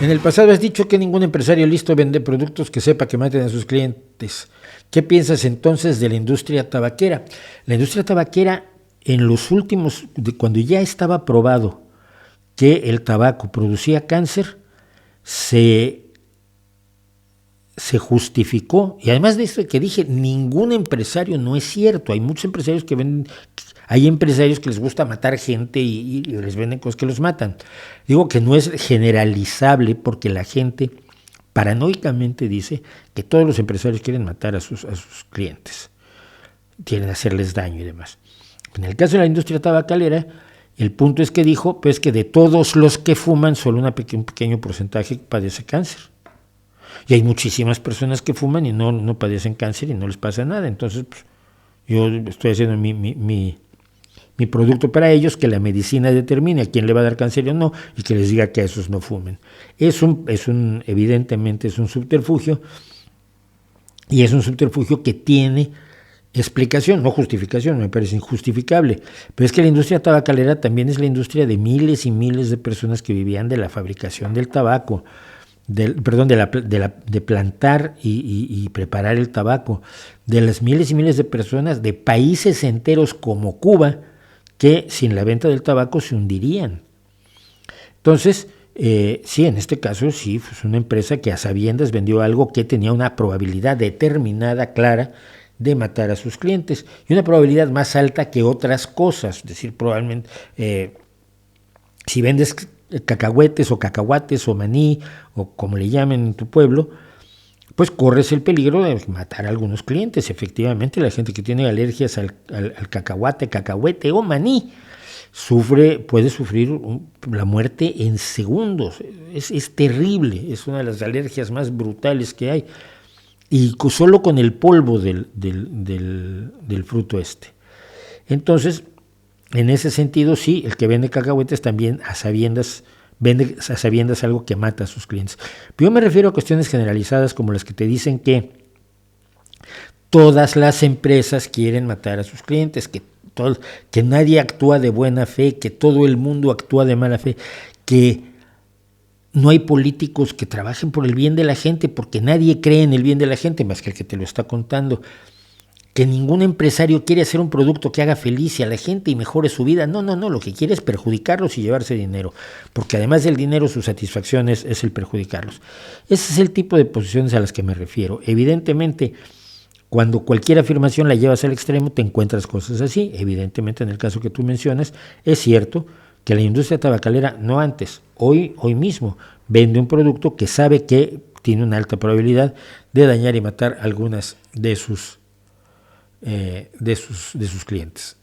En el pasado has dicho que ningún empresario listo vende productos que sepa que maten a sus clientes. ¿Qué piensas entonces de la industria tabaquera? La industria tabaquera, en los últimos, cuando ya estaba probado que el tabaco producía cáncer, se justificó, y además de esto que dije, ningún empresario, no es cierto, hay muchos empresarios que venden, hay empresarios que les gusta matar gente y les venden cosas que los matan. Digo que no es generalizable porque la gente paranoicamente dice que todos los empresarios quieren matar a sus clientes, quieren hacerles daño y demás. En el caso de la industria tabacalera, el punto es que dijo pues que de todos los que fuman, solo un pequeño porcentaje padece cáncer. Y hay muchísimas personas que fuman y no padecen cáncer y no les pasa nada. Entonces, pues, yo estoy haciendo mi producto para ellos, que la medicina determine a quién le va a dar cáncer o no, y que les diga que a esos no fumen. Evidentemente es un subterfugio, y es un subterfugio que tiene explicación, no justificación, me parece injustificable. Pero es que la industria tabacalera también es la industria de miles y miles de personas que vivían de la fabricación del tabaco, de plantar y preparar el tabaco, de las miles y miles de personas de países enteros como Cuba, que sin la venta del tabaco se hundirían. Entonces, sí, en este caso sí, pues una empresa que a sabiendas vendió algo que tenía una probabilidad determinada, clara, de matar a sus clientes, y una probabilidad más alta que otras cosas. Es decir, probablemente, si vendes cacahuetes o cacahuates o maní, o como le llamen en tu pueblo, pues corres el peligro de matar a algunos clientes. Efectivamente, la gente que tiene alergias al cacahuete o maní puede sufrir la muerte en segundos. Es terrible, es una de las alergias más brutales que hay. Y solo con el polvo del fruto este. Entonces, en ese sentido, sí, el que vende cacahuetes también vende a sabiendas algo que mata a sus clientes. Pero yo me refiero a cuestiones generalizadas como las que te dicen que todas las empresas quieren matar a sus clientes, que nadie actúa de buena fe, que todo el mundo actúa de mala fe, que no hay políticos que trabajen por el bien de la gente, porque nadie cree en el bien de la gente más que el que te lo está contando. Que ningún empresario quiere hacer un producto que haga feliz a la gente y mejore su vida. No, lo que quiere es perjudicarlos y llevarse dinero, porque además del dinero su satisfacción es el perjudicarlos. Ese es el tipo de posiciones a las que me refiero. Evidentemente, cuando cualquier afirmación la llevas al extremo, te encuentras cosas así. Evidentemente, en el caso que tú mencionas, es cierto que la industria tabacalera, no antes, hoy mismo, vende un producto que sabe que tiene una alta probabilidad de dañar y matar algunas de sus clientes.